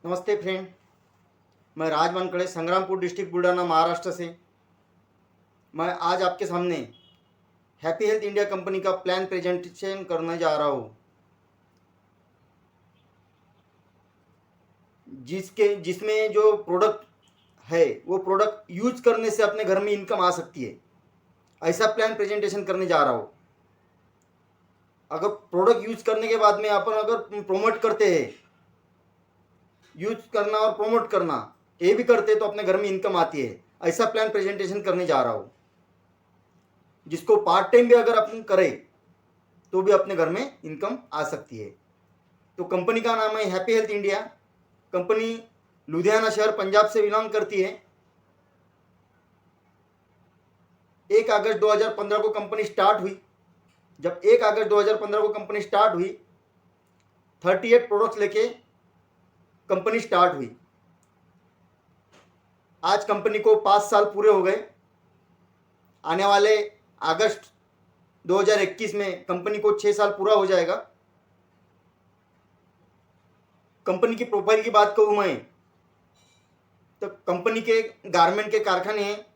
नमस्ते फ्रेंड। मैं राज वानखड़े, संग्रामपुर डिस्ट्रिक्ट, बुल्ढाना, महाराष्ट्र से। मैं आज आपके सामने हैप्पी हेल्थ इंडिया कंपनी का प्लान प्रेजेंटेशन करने जा रहा हूँ, जिसमें जो प्रोडक्ट है वो प्रोडक्ट यूज करने से अपने घर में इनकम आ सकती है। ऐसा प्लान प्रेजेंटेशन करने जा रहा हूँ। अगर प्रोडक्ट यूज करने के बाद में अपन अगर प्रोमोट करते हैं, यूज करना और प्रोमोट करना ये भी करते तो अपने घर में इनकम आती है। ऐसा प्लान प्रेजेंटेशन करने जा रहा हूँ, जिसको पार्ट टाइम भी अगर अपन करें तो भी अपने घर में इनकम आ सकती है। तो कंपनी का नाम है happy health India. Company Ludhiana शहर, पंजाब से बिलोंग करती है। 1 अगस्त 2015 को कंपनी स्टार्ट हुई। जब 1 अगस्त 2015 को कंपनी स्टार्ट हुई, 38 प्रोडक्ट्स लेके कंपनी स्टार्ट हुई। आज कंपनी को 5 साल पूरे हो गए। आने वाले अगस्त 2021 में कंपनी को 6 साल पूरा हो जाएगा। कंपनी की प्रोफाइल की बात करूं मैं तो कंपनी के गारमेंट के कारखाने हैं,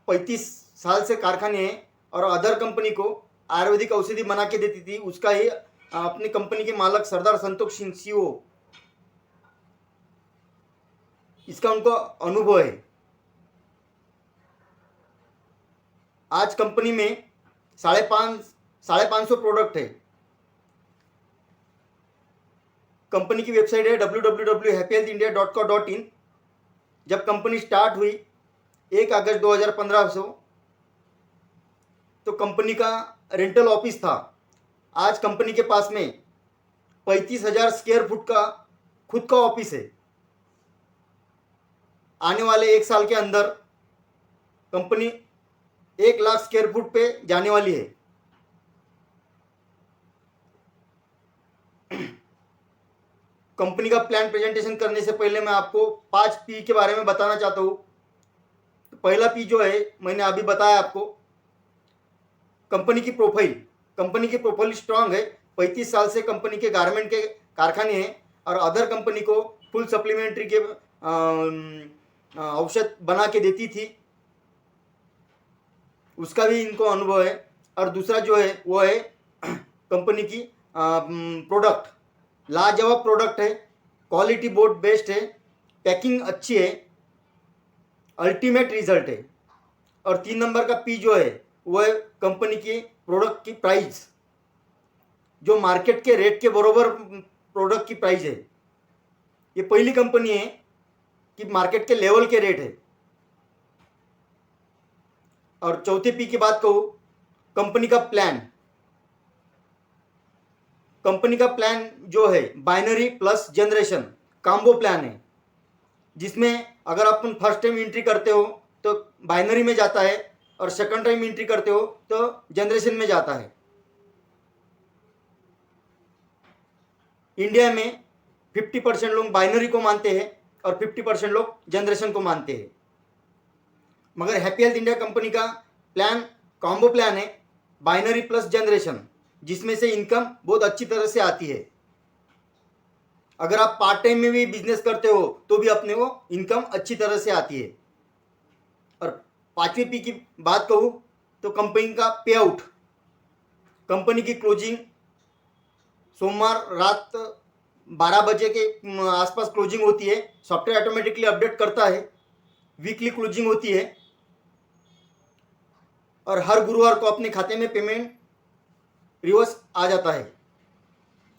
35 साल से कारखाने हैं। और अदर कंपनी को आयुर्वेदिक औषधि बना के देती थी, उसका ही अपनी कंपनी के मालक सरदार संतोष सिंह सीओ, इसका उनको अनुभव है। आज कंपनी में 550 प्रोडक्ट है। कंपनी की वेबसाइट है www.happyhealthindia.co.in। जब कंपनी स्टार्ट हुई 1 अगस्त 2015 से, तो कंपनी का रेंटल ऑफिस था। आज कंपनी के पास में 35,000 स्क्वायर फुट का खुद का ऑफिस है। आने वाले 1 साल के अंदर कंपनी 1 लाख स्क्वायर फुट पे जाने वाली है। कंपनी का प्लान प्रेजेंटेशन करने से पहले मैं आपको 5 पी के बारे में बताना चाहता हूँ। तो पहला पी जो है मैंने अभी बताया आपको, कंपनी की प्रोफाइल। कंपनी की प्रोफाइल स्ट्रांग है। 35 साल से कंपनी के गारमेंट के कारखाने हैं और अदर कंपनी को फुल सप्लीमेंट्री के औषध बना के देती थी, उसका भी इनको अनुभव है। और दूसरा जो है वो है कंपनी की प्रोडक्ट लाजवाब प्रोडक्ट है, क्वालिटी बहुत बेस्ट है, पैकिंग अच्छी है, अल्टीमेट रिजल्ट है। और 3 नंबर का पी जो है वो है कंपनी की प्रोडक्ट की प्राइस, जो मार्केट के रेट के बरोबर प्रोडक्ट की प्राइस है। ये पहली कंपनी है कि मार्केट के लेवल के रेट है। और चौथे पी की बात कहूँ, कंपनी का प्लान। कंपनी का प्लान जो है binary plus generation combo plan है, जिसमें अगर अपन फर्स्ट टाइम एंट्री करते हो तो बाइनरी में जाता है और सेकंड टाइम एंट्री करते हो तो जनरेशन में जाता है। इंडिया में 50% लोग बाइनरी को मानते हैं और 50% लोग जनरेशन को मानते हैं। मगर हैप्पी हेल्थ इंडिया कंपनी का प्लान कॉम्बो प्लान है, बाइनरी प्लस जनरेशन, जिसमें से इनकम बहुत अच्छी तरह से आती है। अगर आप पार्ट टाइम में भी बिजनेस करते हो तो भी अपने को इनकम अच्छी तरह से आती है। और 5वीं पी की बात कहूँ तो कंपनी का पे आउट। कंपनी की क्लोजिंग सोमवार रात 12 बजे के आसपास क्लोजिंग होती है। सॉफ्टवेयर ऑटोमेटिकली अपडेट करता है। वीकली क्लोजिंग होती है और हर गुरुवार को अपने खाते में पेमेंट रिवर्स आ जाता है।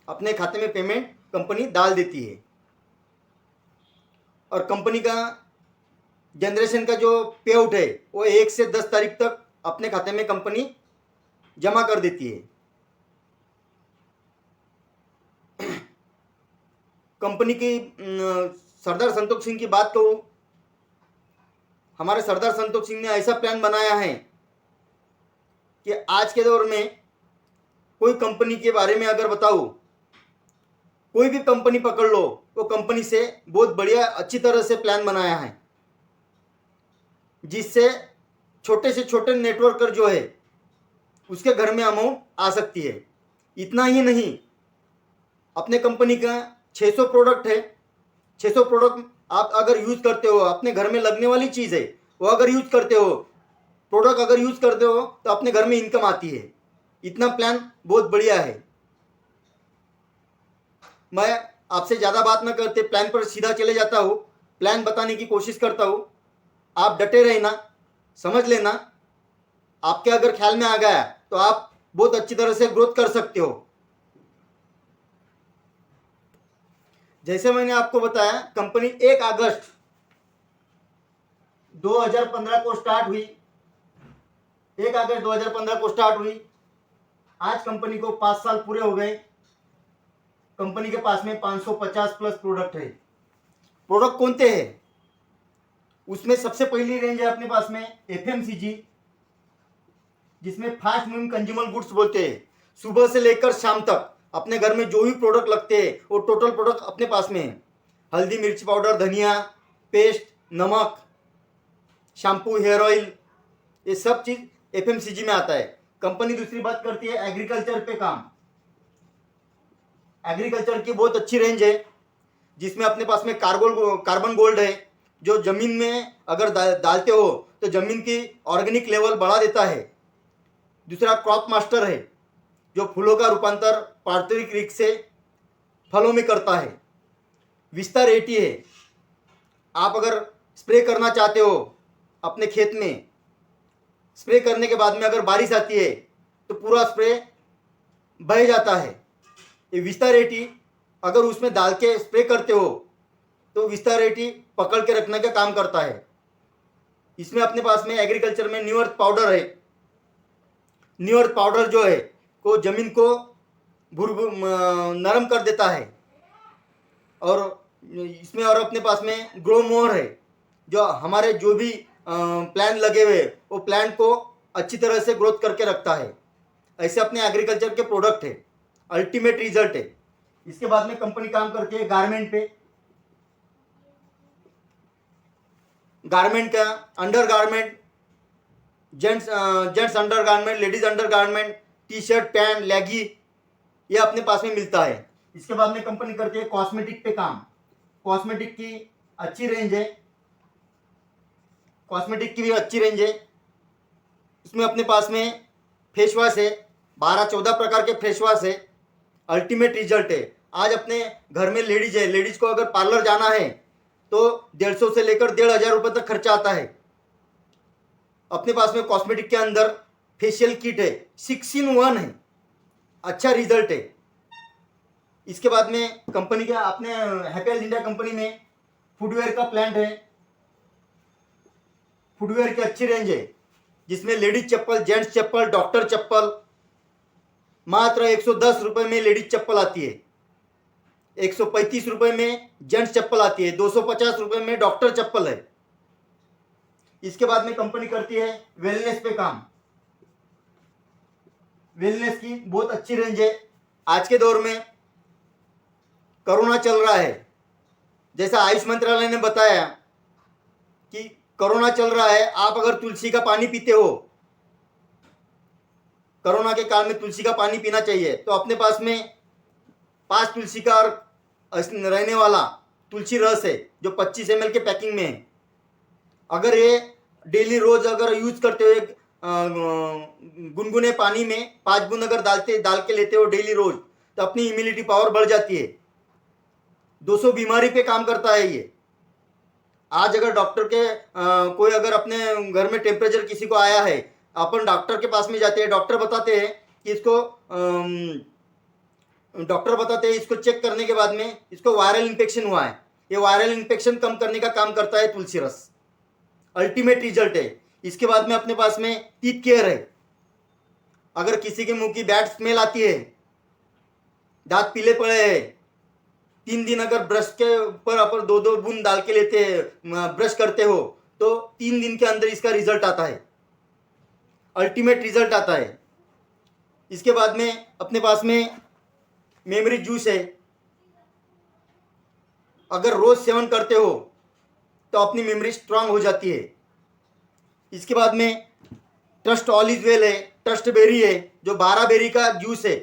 अपने खाते में पेमेंट कंपनी डाल देती है। और कंपनी का जनरेशन का जो पे आउट है वो 1 से 10 तारीख तक अपने खाते में कंपनी जमा कर देती है। कंपनी की सरदार संतोष सिंह की बात करूं, हमारे सरदार संतोष सिंह ने ऐसा प्लान बनाया है कि आज के दौर में कोई कंपनी के बारे में अगर बताओ, कोई भी कंपनी पकड़ लो, वो कंपनी से बहुत बढ़िया अच्छी तरह से प्लान बनाया है, जिससे छोटे से छोटे नेटवर्कर जो है उसके घर में अमाउंट आ सकती है। इतना ही नहीं, अपने कंपनी का 600 प्रोडक्ट है। 600 प्रोडक्ट आप अगर यूज़ करते हो, अपने घर में लगने वाली चीज़ है वो अगर यूज़ करते हो, प्रोडक्ट अगर यूज़ करते हो तो अपने घर में इनकम आती है। इतना प्लान बहुत बढ़िया है। मैं आपसे ज़्यादा बात न करते प्लान पर सीधा चले जाता हूँ, प्लान बताने की कोशिश करता हूँ। आप डटे रहना, समझ लेना। आपके अगर ख्याल में आ गया तो आप बहुत अच्छी तरह से ग्रोथ कर सकते हो। जैसे मैंने आपको बताया, कंपनी 1 अगस्त 2015 को स्टार्ट हुई। 1 अगस्त 2015 को स्टार्ट हुई। आज कंपनी को 5 साल पूरे हो गए। कंपनी के पास में 550 प्लस प्रोडक्ट है। प्रोडक्ट कौन से हैं? उसमें सबसे पहली रेंज है अपने पास में एफएमसीजी, जिसमें फास्ट मूविंग कंज्यूमर गुड्स बोलते हैं। सुबह से लेकर शाम तक अपने घर में जो भी प्रोडक्ट लगते हैं वो टोटल प्रोडक्ट अपने पास में है। हल्दी, मिर्ची पाउडर, धनिया पेस्ट, नमक, शैम्पू, हेयर ऑयल, ये सब चीज़ एफएमसीजी में आता है। कंपनी दूसरी बात करती है एग्रीकल्चर पे काम। एग्रीकल्चर की बहुत अच्छी रेंज है, जिसमें अपने पास में कार्बन गोल्ड है, जो ज़मीन में अगर डालते हो तो ज़मीन की ऑर्गेनिक लेवल बढ़ा देता है। दूसरा क्रॉप मास्टर है, जो फूलों का रूपांतर प्राकृतिक से फलों में करता है। विस्तार 80 है, आप अगर स्प्रे करना चाहते हो अपने खेत में, स्प्रे करने के बाद में अगर बारिश आती है तो पूरा स्प्रे बह जाता है। ये विस्तार 80 अगर उसमें डाल के स्प्रे करते हो तो विस्तार 80 पकड़ के रखने का काम करता है। इसमें अपने पास में एग्रीकल्चर में न्यू अर्थ पाउडर है। न्यू अर्थ पाउडर जो है वो जमीन को नरम कर देता है। और इसमें और अपने पास में ग्रो मोर है, जो हमारे जो भी प्लांट लगे हुए वो प्लांट को अच्छी तरह से ग्रोथ करके रखता है। ऐसे अपने एग्रीकल्चर के प्रोडक्ट है, अल्टीमेट रिजल्ट है। इसके बाद में कंपनी काम करती है गारमेंट पे। गारमेंट का under garment, gents under garment, ladies under garment, T shirt, pant, लेगी, ये अपने पास में मिलता है। इसके बाद में कंपनी करती है कॉस्मेटिक पे काम। कॉस्मेटिक की अच्छी रेंज है। कॉस्मेटिक की भी अच्छी रेंज है। इसमें अपने पास में फेस वॉश है, 12-14 प्रकार के फेस वॉश है। अल्टीमेट रिजल्ट है। आज अपने घर में लेडीज है, लेडीज को अगर पार्लर जाना है तो 150 से लेकर 1,500 रुपये तक खर्चा आता है। अपने पास में कॉस्मेटिक के अंदर फेशियल किट है, 6 in 1 है, अच्छा रिजल्ट है। इसके बाद में कंपनी का अपने हैप्पी इंडिया कंपनी में फुटवेयर का प्लांट है। फुटवेयर की अच्छी रेंज है, जिसमें लेडीज चप्पल, जेंट्स चप्पल, डॉक्टर चप्पल, मात्र 110 रुपये में लेडीज चप्पल आती है, 135 रुपये में जेंट्स चप्पल आती है, 250 रुपये में डॉक्टर चप्पल है। इसके बाद में कंपनी करती है वेलनेस पे काम। वेलनेस की बहुत अच्छी रेंज है। आज के दौर में कोरोना चल रहा है, जैसा आयुष मंत्रालय ने बताया कि कोरोना चल रहा है, आप अगर तुलसी का पानी पीते हो, कोरोना के काल में तुलसी का पानी पीना चाहिए, तो अपने पास में 5 तुलसी का रहने वाला तुलसी रस है, जो 25 ml के पैकिंग में है। अगर ये डेली रोज अगर यूज करते हो, गुनगुने पानी में 5 बूंद अगर डाल के लेते हो डेली रोज, तो अपनी इम्यूनिटी पावर बढ़ जाती है। 200 बीमारी पे काम करता है ये। आज अगर डॉक्टर के कोई अगर अपने घर में टेम्परेचर किसी को आया है, अपन डॉक्टर के पास में जाते हैं, डॉक्टर बताते हैं कि इसको चेक करने के बाद में इसको वायरल इन्फेक्शन हुआ है। ये वायरल इन्फेक्शन कम करने का काम करता है तुलसी रस। अल्टीमेट रिजल्ट है। इसके बाद में अपने पास में टीथ केयर है। अगर किसी के मुंह की बैड स्मेल आती है, दांत पीले पड़े हैं, 3 दिन अगर ब्रश के ऊपर अपन 2-2 बूंद डाल के लेते हैं, ब्रश करते हो, तो 3 दिन के अंदर इसका रिजल्ट आता है, अल्टीमेट रिजल्ट आता है। इसके बाद में अपने पास में मेमोरी जूस है। अगर रोज सेवन करते हो तो अपनी मेमोरी स्ट्रांग हो जाती है। इसके बाद में ट्रस्ट ऑलिव वेल है, ट्रस्ट बेरी है, जो 12 बेरी का जूस है।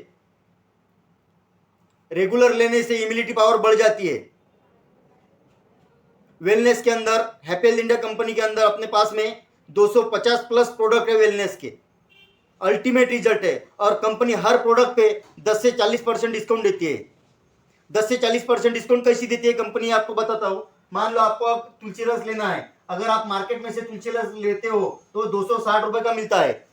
रेगुलर लेने से इम्यूनिटी पावर बढ़ जाती है। वेलनेस के अंदर हैप्पी हेल्थ इंडिया कंपनी के अंदर अपने पास में 250 प्लस प्रोडक्ट है वेलनेस के, अल्टीमेट रिजल्ट है। और कंपनी हर प्रोडक्ट पे 10 से 40% डिस्काउंट देती है। 10 से 40% डिस्काउंट कैसी देती है कंपनी, आपको बताता हूँ। मान लो आपको अब तुलसी रस लेना है, अगर आप मार्केट में से तुलसी रस लेते हो तो 260 रुपए का मिलता है,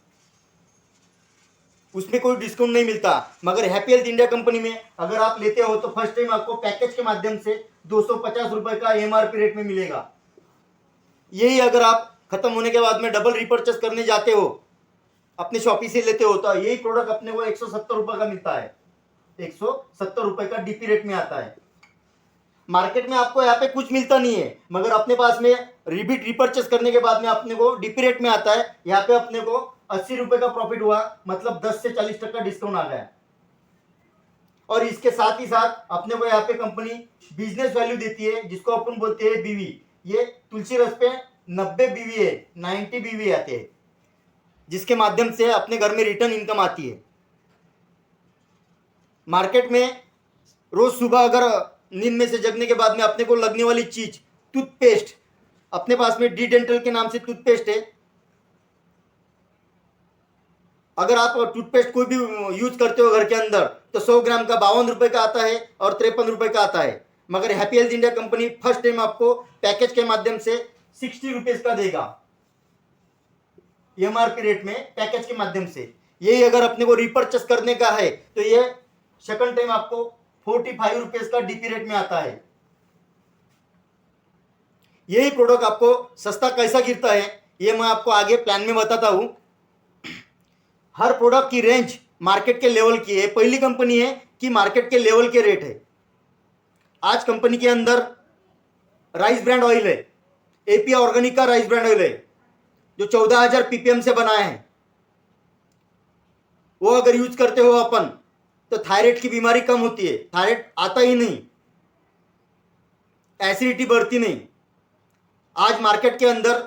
उसमें कोई डिस्काउंट नहीं मिलता। मगर हैप्पी हेल्थ इंडिया कंपनी में अगर आप लेते हो तो फर्स्ट टाइम आपको पैकेज के माध्यम से 250 रुपए का एमआरपी रेट में मिलेगा। यही अगर आप खत्म होने के बाद में डबल रिपर्चेस करने जाते हो, अपने शॉपी से लेते हो, तो यही प्रोडक्ट अपने को 170 रुपए का मिलता है। 170 रुपए का डीपी रेट में आता है। मार्केट में आपको यहाँ पे कुछ मिलता नहीं है, मगर अपने पास में रिपीट रिपर्चेस करने के बाद में अपने को डीपी रेट में आता है। यहाँ पे अपने को 80 रुपए का प्रॉफिट हुआ, मतलब 10 से 40% डिस्काउंट आ गया। और इसके साथ ही साथ अपने को यहाँ पे कंपनी बिजनेस वैल्यू देती है, जिसको अपन बोलते हैं बीवी। ये तुलसी रस पे 90 बीवी है, 90 बीवी आते हैं, जिसके माध्यम से अपने घर में रिटर्न इनकम आती है। मार्केट में रोज सुबह अगर नींद में से जगने के बाद में अपने को लगने वाली चीज टूथपेस्ट, अपने पास में डी डेंटल के नाम से टूथपेस्ट है। अगर आप टूथपेस्ट कोई भी यूज करते हो घर के अंदर तो 100 ग्राम का 52 रुपए का आता है और 53 रुपए का आता है। मगर happy health India company first time आपको पैकेज के माध्यम से 60 रुपीज का देगा एमआरपी रेट में, पैकेज के माध्यम से। यही अगर अपने को रिपर्चेस करने का है तो ये सेकंड टाइम आपको 45 रुपीज का डीपी रेट में आता है। यही प्रोडक्ट आपको सस्ता कैसा गिरता है ये मैं आपको आगे प्लान में बताता हूं। हर प्रोडक्ट की रेंज मार्केट के लेवल की है। पहली कंपनी है कि मार्केट के लेवल के रेट है। आज कंपनी के अंदर राइस ब्रांड ऑयल है, एपी ऑर्गेनिक का राइस ब्रांड ऑयल है, जो 14,000 पीपीएम से बना है। वो अगर यूज करते हो अपन तो थायराइड की बीमारी कम होती है, थायराइड आता ही नहीं, एसिडिटी बढ़ती नहीं। आज मार्केट के अंदर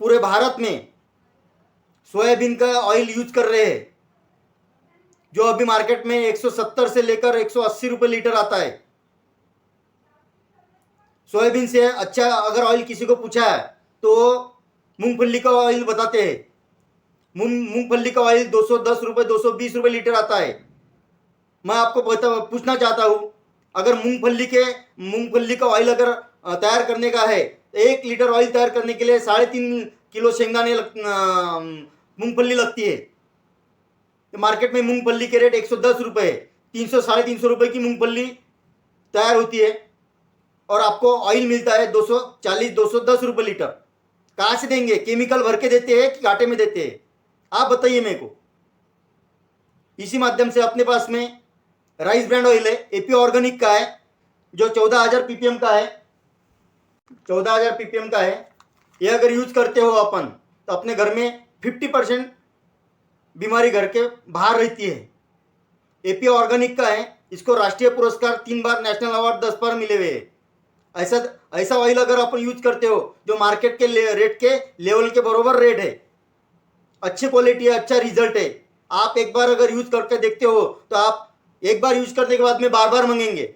पूरे भारत में सोयाबीन का ऑयल यूज कर रहे हैं, जो अभी मार्केट में 170 से लेकर 180 रुपए लीटर आता है। सोयाबीन से अच्छा अगर ऑयल किसी को पूछा है तो मूंगफली का ऑयल बताते हैं। मूंगफली का ऑयल 210 रुपए 220 रुपए लीटर आता है। मैं आपको पूछना चाहता हूं, अगर मूंगफली का ऑयल अगर तैयार करने का है, 1 लीटर ऑयल तैयार करने के लिए 3.5 किलो शेंगदाने मूंगफली लगती है। मार्केट में मूंगफली के रेट 110 रुपए है, 300 350 रुपए की मूंगफली तैयार होती है और आपको ऑयल मिलता है 240 210 रुपए लीटर। कहां से देंगे? केमिकल भर के देते हैं कि घाटे में देते हैं? आप बताइए मेरे को। इसी माध्यम से अपने पास में राइस ब्रांड ऑयल है, एपी ऑर्गेनिक का है, जो 14,000 पीपीएम का है। 14,000 पीपीएम का है। ये अगर यूज करते हो अपन तो अपने घर में 50% बीमारी घर के बाहर रहती है। एपी ऑर्गेनिक का है, इसको राष्ट्रीय पुरस्कार 3 बार, नेशनल अवार्ड 10 बार मिले हुए हैं। ऐसा ऑयल अगर अपन यूज करते हो जो मार्केट के रेट के लेवल के बरोबर रेट है, अच्छी क्वालिटी है, अच्छा रिजल्ट है। आप एक बार अगर यूज करके देखते हो तो आप एक बार यूज करने के बाद में बार बार मांगेंगे।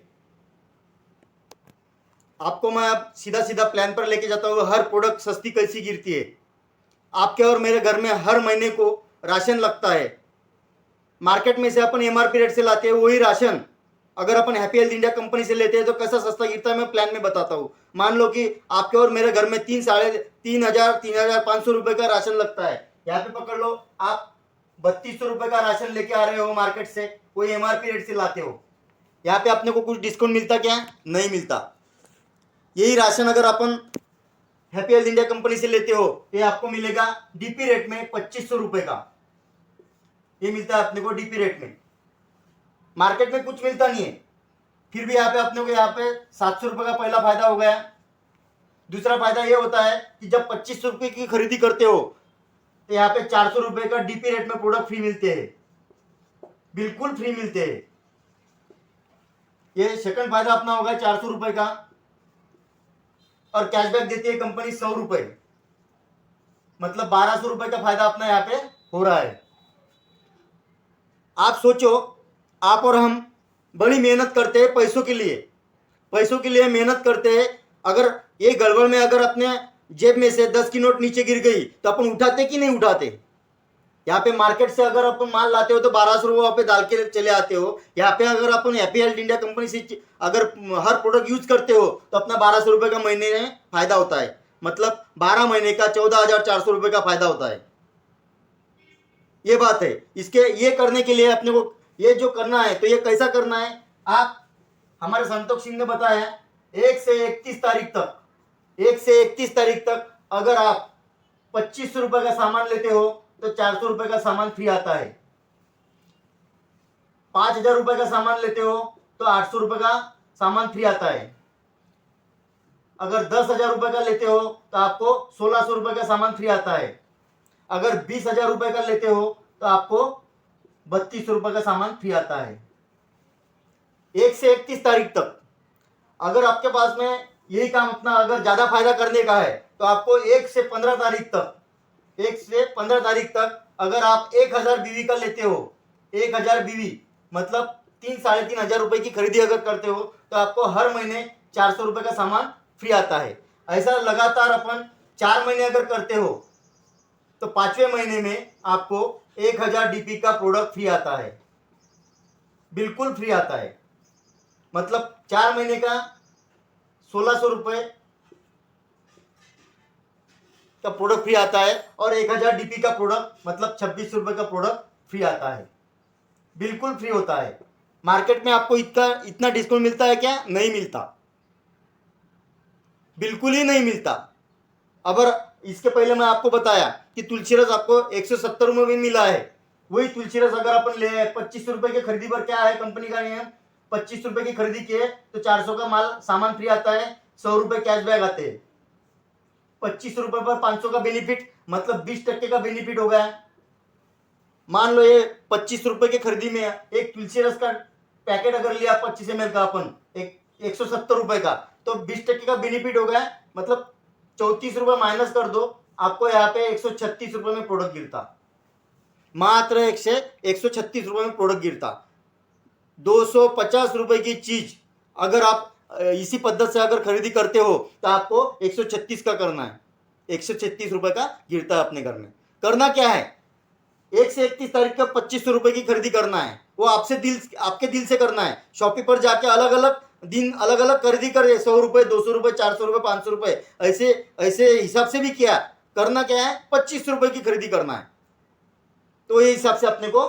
आपको मैं अब सीधा सीधा प्लान पर लेके जाता हूँ, हर प्रोडक्ट सस्ती कैसी गिरती है। आपके और मेरे घर में हर महीने को राशन लगता है। मार्केट में से अपन एमआरपी रेट से लाते हैं, वही राशन अगर अपन हैप्पी हेल्थ इंडिया कंपनी से लेते हैं तो कैसा सस्ता गिरता है मैं प्लान में बताता हूँ। मान लो कि आपके और मेरे घर में 3,500 रुपए का राशन लगता है। यहाँ पे पकड़ लो, आप 3200 रुपए का राशन लेके आ रहे हो मार्केट से, कोई एमआरपी रेट से लाते हो। यहाँ पे अपने को कुछ डिस्काउंट मिलता क्या? नहीं मिलता। यही राशन अगर अपन हैप्पी हेल्थ इंडिया कंपनी से लेते हो तो ये आपको मिलेगा डीपी रेट में 2500 रुपए का। ये मिलता है अपने को डीपी रेट में। मार्केट में कुछ मिलता नहीं है, फिर भी यहाँ पे अपने को यहाँ पे 700 रुपए का पहला फायदा हो गया। दूसरा फायदा ये होता है कि जब 2500 रुपए की खरीदी करते हो तो यहाँ पे 400 रुपए का डीपी रेट में प्रोडक्ट फ्री मिलते हैं, बिल्कुल फ्री मिलते हैं। ये सेकंड फायदा अपना होगा 400 रुपए का। और कैशबैक देती है कंपनी 100 रुपए, मतलब 1200 रुपए का फायदा अपना यहाँ पे हो रहा है। आप सोचो, आप और हम बड़ी मेहनत करते हैं पैसों के लिए मेहनत करते हैं। अगर ये गड़बड़ में अगर अपने जेब में से 10 की नोट नीचे गिर गई तो अपन उठाते कि नहीं उठाते? यहाँ पे मार्केट से अगर अपन माल लाते हो तो 1200 रुपये पे डाल के चले आते हो। यहाँ पे अगर अपन हैप्पी हेल्थ इंडिया कंपनी से अगर हर प्रोडक्ट यूज करते हो तो अपना 1200 रुपये का महीने में फायदा होता है, मतलब 12 महीने का 14,400 रुपये का फायदा होता है। ये बात है। इसके ये करने के लिए अपने को ये जो करना है तो ये कैसा करना है, आप हमारे संतोष सिंह ने बताया 1 से 31 तारीख तक अगर आप 2500 रुपये का सामान लेते हो तो 400 रुपये का सामान फ्री आता है। 5,000 रुपये का सामान लेते हो तो 800 रुपये का सामान फ्री आता है। अगर 10,000 रुपये का लेते हो तो आपको 1,600 रुपये का सामान फ्री आता है। अगर 20,000 रुपये का लेते हो तो आपको 3,200 रुपये का सामान फ्री आता है। 1 से 31 तारीख तक अगर आपके पास में यही काम अपना अगर ज्यादा फायदा करने का है तो आपको 1 से 15 तारीख तक अगर आप 1,000 बीवी का लेते हो, 1,000 बीवी मतलब 3-3,500 रुपए की खरीदी अगर करते हो तो आपको हर महीने 400 रुपये का सामान फ्री आता है। ऐसा लगातार अपन 4 महीने अगर करते हो तो 5वें महीने में आपको 1,000 डीपी का प्रोडक्ट फ्री आता है, बिल्कुल फ्री आता है। मतलब 4 महीने का 1,600 रुपये का प्रोडक्ट फ्री आता है और 1,000 डीपी का प्रोडक्ट मतलब 2,600 रुपये का प्रोडक्ट फ्री आता है, बिल्कुल फ्री होता है। मार्केट में आपको इतना डिस्काउंट मिलता है क्या? नहीं मिलता, बिल्कुल ही नहीं मिलता। अगर इसके पहले मैं आपको बताया कि तुलसी रस आपको 170 रुपये में मिला है, वही तुलसी रस अगर अपन ले 25 रुपये की खरीदी पर क्या है कंपनी का नियम, 25 रुपये की खरीदी किए तो 400 का माल सामान फ्री आता है, 100 रुपये कैशबैक आते हैं। 25 रुपये पर 500 का बेनिफिट मतलब 20% का बेनिफिट हो गया। मान लो ये 25 रुपये की खरीदी में एक तुलसी रस का पैकेट अगर लिया 25 ml का अपन 170 रुपये का तो 20% का बेनिफिट हो गया, मतलब 34 रुपये माइनस कर दो, आपको यहाँ पे 136 रुपये में प्रोडक्ट गिरता, मात्र 136 रुपये में प्रोडक्ट गिरता। 250 रुपये की चीज अगर आप इसी पद्धत से अगर खरीदी करते हो तो आपको 136 का करना है, 136 रुपये का गिरता है अपने घर में। करना क्या है, 1 से 31 तारीख का 2,500 रुपये की खरीदी करना है, वो आपके दिल से करना है। शॉपी पर जाके अलग अलग दिन अलग अलग खरीदी करे, 100 रुपये, 200 रुपये, 400 रुपये, 500 रुपये, ऐसे हिसाब से भी किया। करना क्या है, 25 रुपये की खरीदी करना है। तो ये हिसाब से अपने को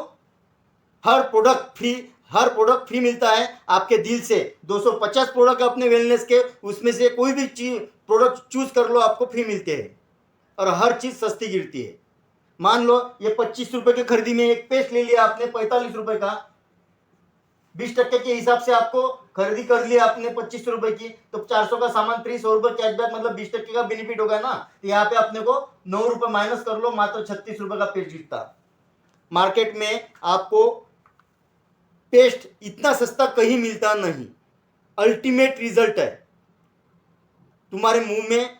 हर प्रोडक्ट फ्री मिलता है आपके दिल से। 250 प्रोडक्ट अपने वेलनेस के, उसमें से कोई भी चीज प्रोडक्ट चूज कर लो, आपको फ्री मिलते हैं और हर चीज सस्ती गिरती है। मान लो ये 25 रुपये की खरीदी में एक पेस्ट ले लिया आपने 45 रुपये का, 20% के हिसाब से आपको खरीदी कर लिया आपने 25 रुपये की, तो 400 का सामान फ्री, 100 रुपये कैशबैक, मतलब 20% का बेनिफिट होगा ना। तो यहाँ पे अपने को 9 रुपये माइनस कर लो, मात्र 36 रुपये का पेस्ट गिरता। मार्केट में आपको पेस्ट इतना सस्ता कहीं मिलता नहीं। अल्टीमेट रिजल्ट है, तुम्हारे मुंह में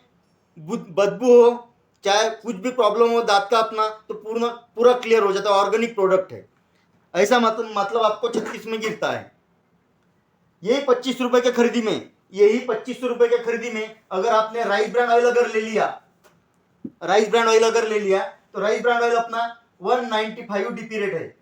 बदबू हो, चाहे कुछ भी प्रॉब्लम हो दांत का अपना, तो पूरा क्लियर हो जाता है। ऑर्गेनिक प्रोडक्ट है, ऐसा मतलब आपको 36 में गिरता है। यही 25 रुपये के खरीदी में, यही 25 रुपये के खरीदी में अगर आपने राइस ब्रांड ऑयल अगर ले लिया, तो राइस ब्रांड ऑयल अपना 195 डीपी रेट है,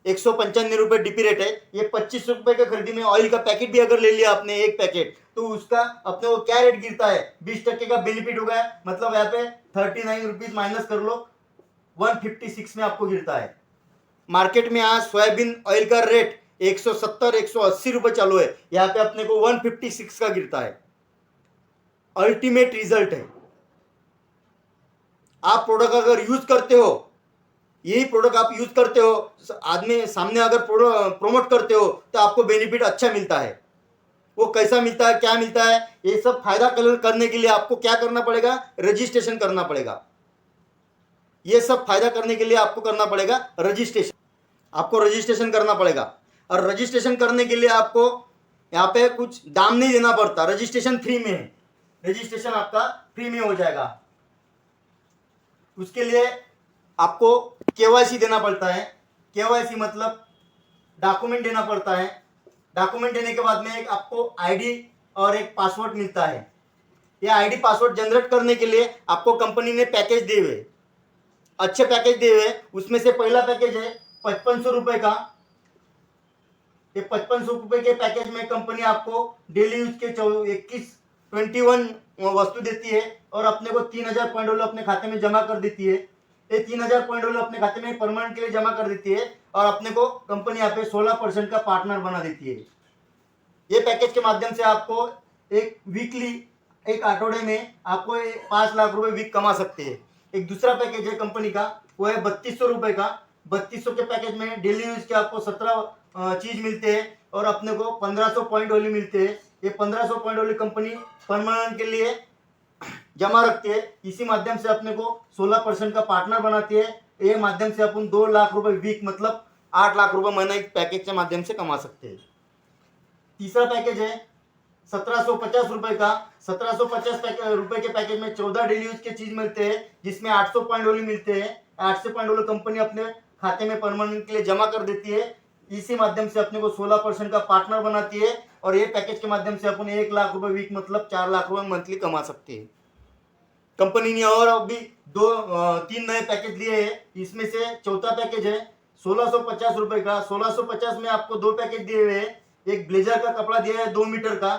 195 रुपये डीपी रेट है। ये 25 रुपये के खरीदी में ऑयल का पैकेट भी अगर ले लिया आपने एक पैकेट, तो उसका अपने को क्या रेट गिरता है, 20% का बेनिफिट हो गया, मतलब यहाँ पे 39 रुपीज माइनस कर लो, 156 में आपको गिरता है। मार्केट में आज सोयाबीन ऑयल का रेट 170-180 रुपये चालू है, यहाँ पे अपने को 156 का गिरता है। अल्टीमेट रिजल्ट है। आप प्रोडक्ट अगर यूज करते हो, यही प्रोडक्ट आप यूज करते हो, आदमी सामने अगर प्रोमोट करते हो तो आपको बेनिफिट अच्छा मिलता है। वो कैसा मिलता है, क्या मिलता है, ये सब फायदा करने के लिए आपको क्या करना पड़ेगा, रजिस्ट्रेशन करना पड़ेगा। ये सब फायदा करने के लिए आपको करना पड़ेगा रजिस्ट्रेशन, आपको रजिस्ट्रेशन करना पड़ेगा। और रजिस्ट्रेशन करने के लिए आपको यहाँ पे कुछ दाम नहीं देना पड़ता, रजिस्ट्रेशन फ्री में है, रजिस्ट्रेशन आपका फ्री में हो जाएगा। उसके लिए आपको केवाईसी देना पड़ता है। केवाईसी मतलब डॉक्यूमेंट देना पड़ता है। डॉक्यूमेंट देने के बाद में एक आपको आईडी और एक पासवर्ड मिलता है। ये आईडी पासवर्ड जनरेट करने के लिए आपको कंपनी ने पैकेज दिए हुए, अच्छे पैकेज दिए हुए। उसमें से पहला पैकेज है 5500 रुपये का। ये 5500 रुपये के पैकेज में कंपनी आपको डेली यूज के 21 वस्तु देती है और अपने को 3000 पॉइंट वाले अपने खाते में जमा कर देती है। ये 3000 पॉइंट वाले अपने खाते में परमानेंट के लिए जमा कर देती है और अपने को कंपनी यहाँ पे 16% का पार्टनर बना देती है। ये पैकेज के माध्यम से आपको एक वीकली, एक आठवड़े में आपको 5 लाख रुपए वीक कमा सकते हैं। एक दूसरा पैकेज है कंपनी का, वो है 3200 रुपये का। 3200 के पैकेज में डेली यूज के आपको 17 चीज मिलते हैं और अपने को 1500 पॉइंट वाली मिलते हैं। ये 1500 पॉइंट वाली कंपनी परमानेंट के लिए जमा रखती है। इसी माध्यम से अपने को 16% का पार्टनर बनाती है। ये माध्यम से अपन 2 लाख रुपए वीक मतलब 8 लाख रुपए महीना एक पैकेज के माध्यम से कमा सकते हैं। तीसरा पैकेज है 1750 रुपये का। 1750 रुपये के पैकेज में 14 डेली यूज के चीज मिलते हैं, जिसमें 800 पॉइंट वाली मिलते हैं। 800 पॉइंट वाली कंपनी अपने खाते में परमानेंट के लिए जमा कर देती है। इसी माध्यम से अपने को 16% का पार्टनर बनाती है और ये पैकेज के माध्यम से अपन 1 लाख रुपए वीक मतलब 4 लाख रुपए मंथली कमा सकते हैं। कंपनी ने और अभी 3 नए पैकेज लिए हैं। इसमें से चौथा पैकेज है 1650 रुपये का। 1650 में आपको 2 पैकेज दिए हुए हैं। एक ब्लेजर का कपड़ा दिया है 2 मीटर का।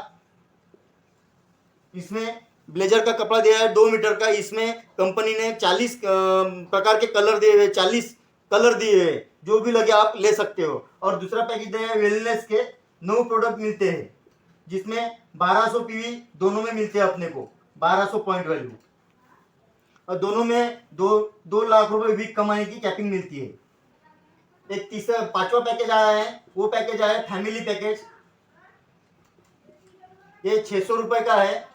इसमें ब्लेजर का कपड़ा दिया है 2 मीटर का। इसमें कंपनी ने 40 प्रकार के कलर दिए हुए, 40 कलर दिए हुए, जो भी लगे आप ले सकते हो। और दूसरा पैकेज दिया है वेलनेस के 9 प्रोडक्ट मिलते हैं, जिसमें 1200 पीवी दोनों में मिलते हैं अपने को, 1200 पॉइंट वैल्यू, और दोनों में 2 लाख रुपए वीक कमाने की कैपिंग मिलती है। एक तीसरा 5वां पैकेज आया है, वो पैकेज आया है फैमिली पैकेज। ये 600 रुपये का है।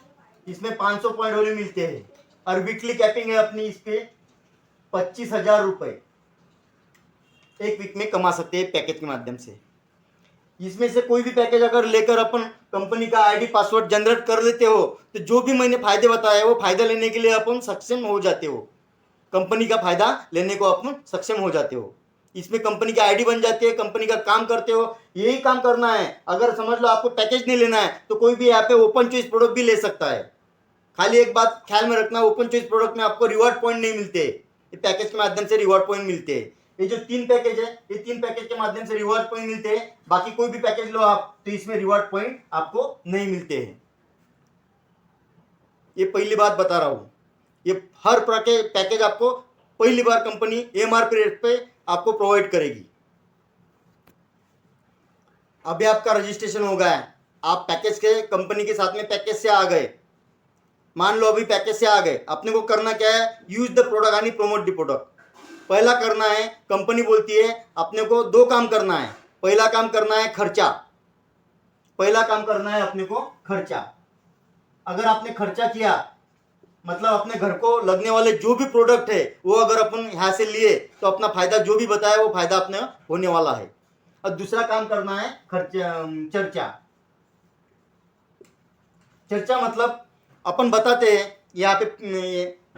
इसमें 500 पॉइंट वाले मिलते हैं और वीकली कैपिंग है अपनी इस पे 25,000 रुपये एक वीक में कमा सकते हैं पैकेज के माध्यम से। इसमें से कोई भी पैकेज अगर लेकर अपन कंपनी का आईडी पासवर्ड जनरेट कर लेते हो तो जो भी मैंने फायदे बताए वो फायदा लेने के लिए अपन सक्षम हो जाते हो। कंपनी का फायदा लेने को अपन सक्षम हो जाते हो। इसमें कंपनी की आईडी बन जाती है, कंपनी का काम करते हो। यही काम करना है। अगर समझ लो आपको पैकेज नहीं लेना है तो कोई भी यहाँ पे ओपन चॉइस प्रोडक्ट भी ले सकता है। खाली एक बात ख्याल में रखना, ओपन चॉइस प्रोडक्ट में आपको रिवॉर्ड पॉइंट नहीं मिलते, ये पैकेज के माध्यम से रिवॉर्ड पॉइंट मिलते हैं। ये जो 3 पैकेज है, ये 3 पैकेज के माध्यम से रिवॉर्ड पॉइंट मिलते हैं। बाकी कोई भी पैकेज लो आप तो इसमें रिवॉर्ड पॉइंट आपको नहीं मिलते हैं। ये पहली बात बता रहा हूं। ये हर पैकेज आपको पहली बार कंपनी एमआरपी रेट पे आपको प्रोवाइड करेगी। अभी आपका रजिस्ट्रेशन हो गया है, आप पैकेज के कंपनी के साथ में पैकेज से आ गए। मान लो अभी पैकेज से आ गए, अपने को करना क्या है, यूज द प्रोडक्ट यानी प्रमोट द प्रोडक्ट। पहला करना है, कंपनी बोलती है अपने को 2 काम करना है। पहला काम करना है खर्चा, पहला काम करना है अपने को खर्चा। अगर आपने खर्चा किया मतलब अपने घर को लगने वाले जो भी प्रोडक्ट है वो अगर अपन यहाँ से लिए तो अपना फायदा जो भी बताया वो फायदा अपने होने वाला है। और दूसरा काम करना है चर्चा। चर्चा मतलब अपन बताते हैं यहाँ पे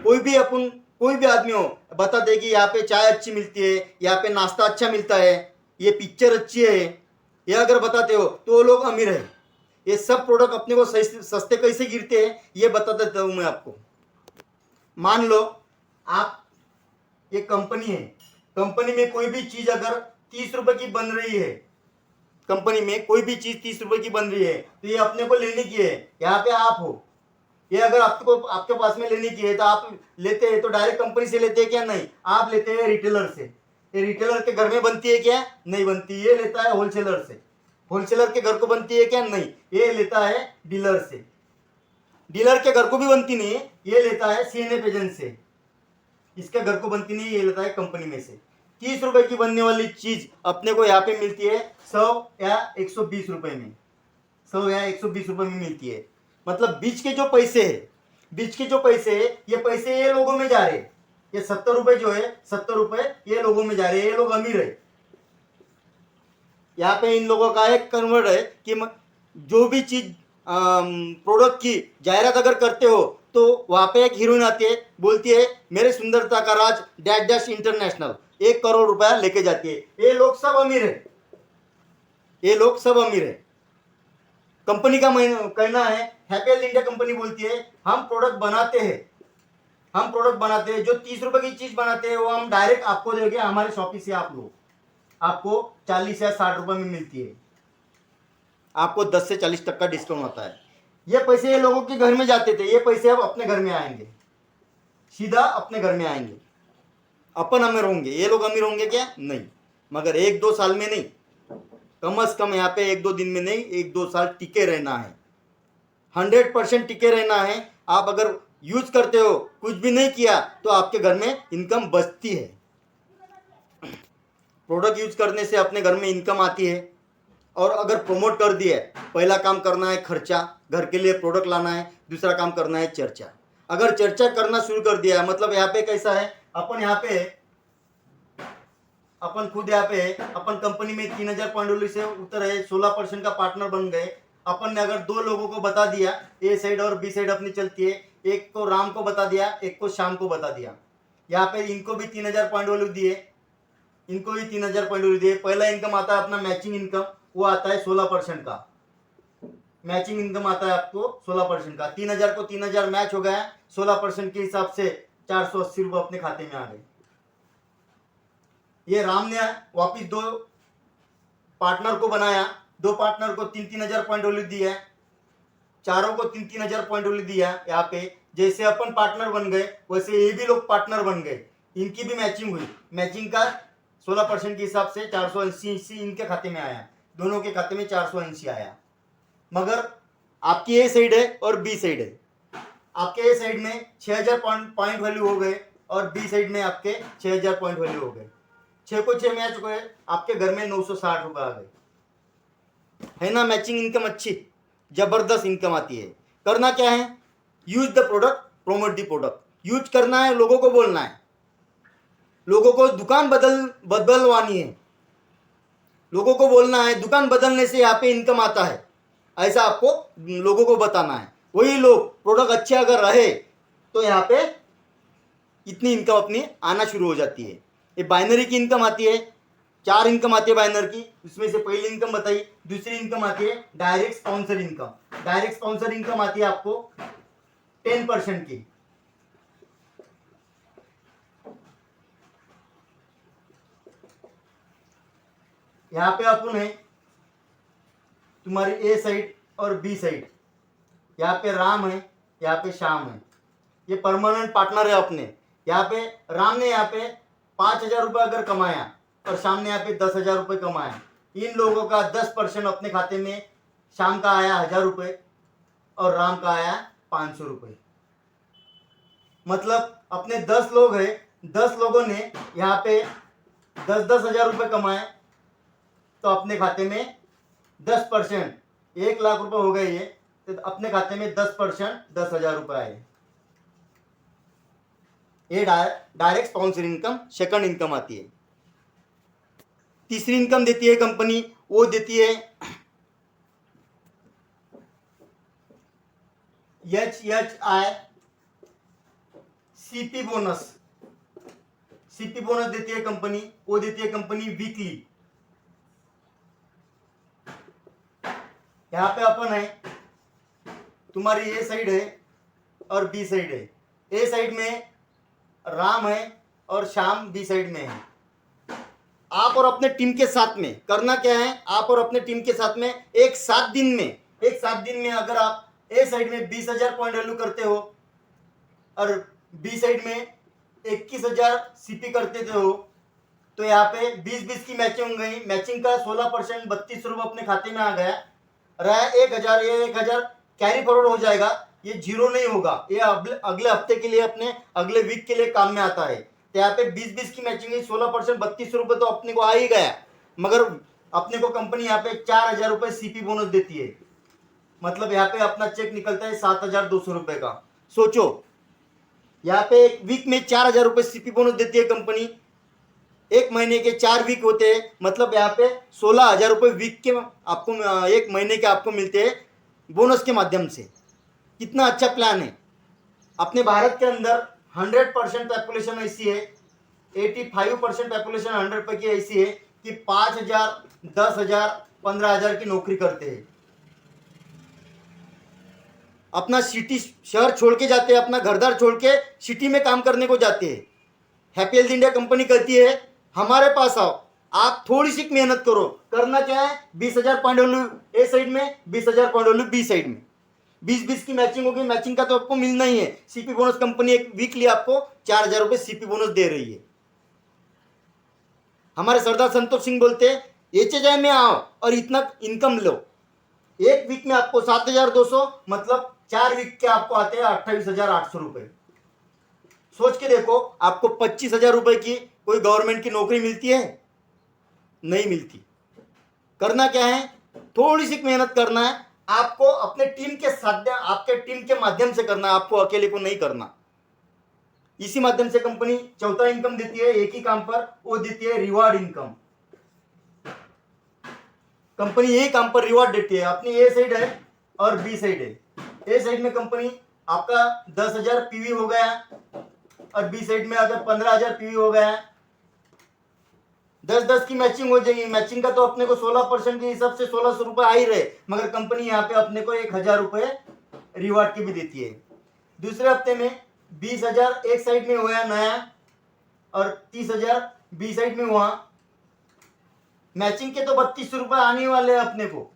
कोई भी आदमी हो बताते हैं कि यहाँ पे चाय अच्छी मिलती है, यहाँ पे नाश्ता अच्छा मिलता है, ये पिक्चर अच्छी है, ये अगर बताते हो तो वो लोग अमीर है। ये सब प्रोडक्ट अपने को सस्ते कैसे गिरते हैं ये बता देता हूँ मैं आपको। मान लो आप ये कंपनी है, कंपनी में कोई भी चीज अगर 30 रुपए की बन रही है, कंपनी में कोई भी चीज 30 रुपए की बन रही है तो ये अपने को लेने की है। यहाँ पे आप हो, ये अगर आपके पास में लेने की है तो आप लेते हैं तो डायरेक्ट कंपनी से लेते हैं क्या? नहीं, आप लेते हैं रिटेलर से। ये रिटेलर के घर में बनती है क्या? नहीं बनती। ये लेता है होलसेलर से। होलसेलर के घर को बनती है क्या? नहीं, ये लेता है डीलर से। डीलर के घर को भी बनती नहीं है, ये लेता है सीएनएफ एजेंट से। इसके घर को बनती नहीं, ये लेता है कंपनी में से। 30 रुपए की बनने वाली चीज अपने को यहाँ पे मिलती है 100 या 120 रुपए में, 100 या 120 रुपए में मिलती है। मतलब बीच के जो पैसे है, ये पैसे ये लोगों में जा रहे हैं। ये 70 रुपए जो है, 70 रुपए ये लोगों में जा रहे हैं। ये लोग अमीर है। यहाँ पे इन लोगों का एक कन्वर्ट है कि जो भी चीज प्रोडक्ट की जाहिरात अगर करते हो तो वहाँ पे एक हीरोइन आती है, बोलती है मेरे सुंदरता का राज डैश डैश इंटरनेशनल, 1 करोड़ रुपया लेके जाती है। ये लोग सब अमीर है, ये लोग सब अमीर है। कंपनी का कहना है, हैप्पी हेल्थ इंडिया कंपनी बोलती है हम प्रोडक्ट बनाते हैं, जो 30 रुपए की चीज बनाते हैं वो हम डायरेक्ट आपको देंगे हमारे शॉपी से। आप लोग आपको 40 या 60 रुपए में मिलती है, आपको 10 से 40 तक का डिस्काउंट होता है। ये पैसे ये लोगों के घर में जाते थे, ये पैसे अब अपने घर में आएंगे, सीधा अपने घर में आएंगे। अपन अमीर होंगे, ये लोग अमीर होंगे क्या? नहीं, मगर 1-2 साल में नहीं, कम से कम यहाँ पे 1-2 दिन में नहीं, 1-2 साल टिके रहना है, 100% टिके रहना है। आप अगर यूज करते हो, कुछ भी नहीं किया तो आपके घर में इनकम बचती है। प्रोडक्ट यूज करने से अपने घर में इनकम आती है। और अगर प्रमोट कर दिया, पहला काम करना है खर्चा, घर के लिए प्रोडक्ट लाना है, दूसरा काम करना है चर्चा। अगर चर्चा करना शुरू कर दिया, मतलब यहाँ पे कैसा है, अपन खुद यहाँ पे अपन कंपनी में 3000 पॉइंट से उतरे, 16% का पार्टनर बन गए। अपन ने अगर 2 लोगों को बता दिया, ए साइड और बी साइड अपनी चलती है, एक को राम को बता दिया, एक को शाम को बता दिया। यहाँ पे इनको भी 3000 पॉइंट वैल्यू दिए, इनको भी 3000 पॉइंट वैल्यू दिए। पहला इनकम आता है अपना मैचिंग इनकम, वो आता है 16% का। मैचिंग इनकम आता है आपको 16% का। 3000 को 3000 मैच हो गया, 16% के हिसाब से 480 रुपये अपने खाते में आ गए। ये राम ने वापिस 2 पार्टनर को बनाया, 2 पार्टनर को 3-3000 पॉइंट वैल्यू दिया, चारों को 3-3000 पॉइंट वैल्यू दिया। यहाँ पे जैसे अपन पार्टनर बन गए वैसे ये भी लोग पार्टनर बन गए, इनकी भी मैचिंग हुई। मैचिंग का 16% के हिसाब से 480 इनके खाते में आया, दोनों के खाते में 480 आया। मगर आपकी ए साइड है और बी साइड है, आपके ए साइड में 6000 पॉइंट वैल्यू हो गए और बी साइड में आपके 6000 पॉइंट वैल्यू हो गए। 6 को 6 मैच हो गए, आपके घर में 960 रुपए आ गए, है ना। मैचिंग इनकम अच्छी, जबरदस्त इनकम आती है। करना क्या है, use the product, promote the product. Use करना है, लोगों को बोलना है, लोगों को दुकान बदलवानी है, लोगों को बोलना है दुकान बदलने से यहाँ पे इनकम आता है, ऐसा आपको लोगों को बताना है। वही लोग प्रोडक्ट अच्छे अगर रहे तो यहाँ पे इतनी इनकम अपनी आना शुरू हो जाती है। ये बाइनरी की इनकम आती है, 4 इनकम आती है बाइनर की। उसमें से पहली इनकम बताई, दूसरी इनकम आती है direct sponsor income. Direct sponsor income आती है आपको 10% की। यहाँ पे अपन है तुम्हारी ए साइड और बी साइड, यहाँ पे राम है, यहाँ पे श्याम है, ये परमानेंट पार्टनर है अपने। यहाँ पे राम ने यहाँ पे 5000 रुपये अगर कमाया और श्याम ने यहाँ पे 10,000 रुपये कमाया, इन लोगों का 10% अपने खाते में, श्याम का आया 1000 रुपये और राम का आया 500 रुपये। मतलब अपने 10 लोग हैं, 10 लोगों ने यहाँ पे 10-10 हजार रुपये कमाए, तो अपने खाते में 10%, 1 लाख रुपए हो गए ये, तो अपने खाते में 10% 10,000 रुपये आए। ये direct sponsor income second income आती है। तीसरी इनकम देती है कंपनी, वो देती है HHI CP bonus. CP bonus देती है कंपनी, वो देती है कंपनी वीकली। यहाँ पे अपन है, तुम्हारी ए साइड है और बी साइड है। ए साइड में राम है और श्याम बी साइड में है। आप और अपने टीम के साथ में करना क्या है, आप और अपने टीम के साथ में एक 7 दिन में अगर आप ए साइड में 20,000 पॉइंट वैल्यू करते हो और बी साइड में 21,000 सीपी करते हो, तो यहाँ पे 20-20 की मैचिंग हो गई। मैचिंग का 16% 32 रुपये अपने खाते में आ गया। रहा 1,000, ये 1,000 कैरी फॉरवर्ड हो जाएगा, ये जीरो नहीं होगा, ये अगले हफ्ते के लिए, अपने अगले वीक के लिए काम में आता है। तो यहाँ पे 20-20 की मैचिंग है, 16% 32 रुपये तो अपने को आ ही गया। मगर अपने को कंपनी यहाँ पे 4,000 रुपये सीपी बोनस देती है। मतलब यहाँ पे अपना चेक निकलता है 7,200 रुपये का। सोचो, यहाँ पे एक वीक में 4,000 रुपये सीपी बोनस देती है कंपनी। एक महीने के 4 वीक होते हैं, मतलब यहाँ पे 16,000 रुपये वीक के आपको, एक महीने के आपको मिलते हैं बोनस के माध्यम से। कितना अच्छा प्लान है। अपने भारत के अंदर 100% पॉपुलेशन ऐसी है, 85% पॉपुलेशन 100 की ऐसी है कि 5,000, 10,000, 15,000 की नौकरी करते हैं। अपना सिटी शहर छोड़ के जाते हैं, अपना घरदार छोड़ के सिटी में काम करने को जाते हैं। हैप्पी हेल्थ इंडिया कंपनी कहती है हमारे पास आओ, आप थोड़ी सी मेहनत करो। करना क्या है, 20,000 पॉइंट वैल्यू ए साइड में, 20,000 पॉइंट वैल्यू बी साइड में, 20-20 की मैचिंग होगी। मैचिंग का तो आपको मिलना ही है। सीपी बोनस कंपनी एक वीकली आपको 4,000 रुपये सीपी बोनस दे रही है। हमारे सरदार संतोष सिंह बोलते हैं एचएचआई में आओ और इतना इनकम लो। एक वीक में आपको 7,200, मतलब 4 वीक के आपको आते हैं 28,800 रुपये। सोच के देखो, आपको 25,000 रुपये की कोई गवर्नमेंट की नौकरी मिलती है? नहीं मिलती। करना क्या है, थोड़ी सी मेहनत करना है आपको, अपने टीम के साथ, आपके टीम के माध्यम से करना है, आपको अकेले को नहीं करना। इसी माध्यम से कंपनी चौथा इनकम देती है एक ही काम पर, वो देती है रिवार्ड इनकम। कंपनी यही काम पर रिवार्ड देती है। अपनी ए साइड है और बी साइड है। ए साइड में कंपनी आपका 10,000 पीवी हो गया और बी साइड में अगर 15,000 पीवी हो गया, 10-10 की मैचिंग हो जाएगी। मैचिंग का तो अपने को 16% के हिसाब से 1,600 रुपये आ ही रहे, मगर कंपनी यहाँ पे अपने को 1,000 रुपये रिवार्ड की भी देती है। दूसरे हफ्ते में 20,000 एक साइड में हुआ नया और 30,000 बी साइड में हुआ। मैचिंग के तो 3200 रुपये आने वाले हैं अपने को।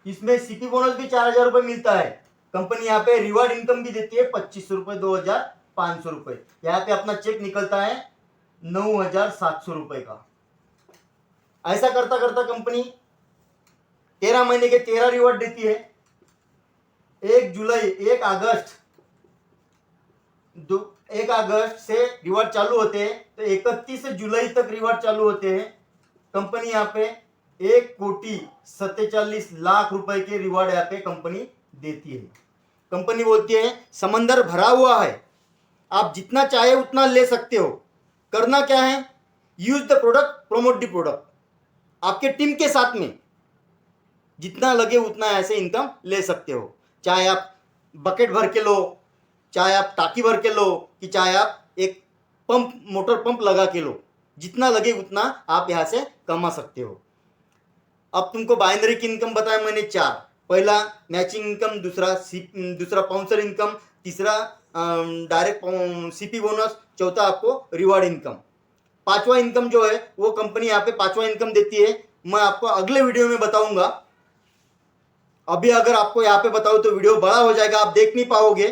इसमें सीपी बोनस भी 4,000 रुपये मिलता है। कंपनी यहाँ पे रिवार्ड इनकम भी देती है 2,500 रुपये, 2,500 रुपये। यहाँ पे अपना चेक निकलता है 9,700 रुपये का। ऐसा करता करता कंपनी 13 महीने के 13 रिवार्ड देती है। 1 अगस्त से रिवार्ड चालू होते हैं, तो 31 जुलाई तक रिवार्ड चालू होते हैं। कंपनी यहाँ पे 1,47,00,000 रुपए के रिवार्ड यहाँ पे कंपनी देती है। कंपनी बोलती है समंदर भरा हुआ है, आप जितना चाहे उतना ले सकते हो। करना क्या है, use the product, promote the product. आपके टीम के साथ में जितना लगे उतना ऐसे इनकम ले सकते हो। चाहे आप बकेट भर के लो, चाहे आप टाकी भर के लो, कि चाहे आप एक पंप, मोटर पंप लगा के लो, जितना लगे उतना आप यहाँ से कमा सकते हो। अब तुमको बाइनरी की इनकम बताया मैंने 4। पहला मैचिंग इनकम, दूसरा पाउंसर इनकम, तीसरा डायरेक्ट सीपी बोनस, चौथा आपको रिवार्ड इनकम। पांचवा इनकम जो है वो कंपनी यहाँ पे पांचवा इनकम देती है। मैं आपको अगले वीडियो में बताऊंगा। अभी अगर आपको यहाँ पे बताऊं तो वीडियो बड़ा हो जाएगा, आप देख नहीं पाओगे।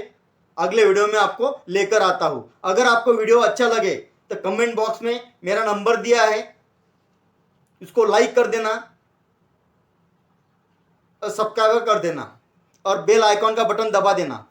अगले वीडियो में आपको लेकर आता हूं। अगर आपको वीडियो अच्छा लगे तो कमेंट बॉक्स में मेरा नंबर दिया है, इसको लाइक कर देना और सब्सक्राइब कर देना और बेल आइकॉन का बटन दबा देना।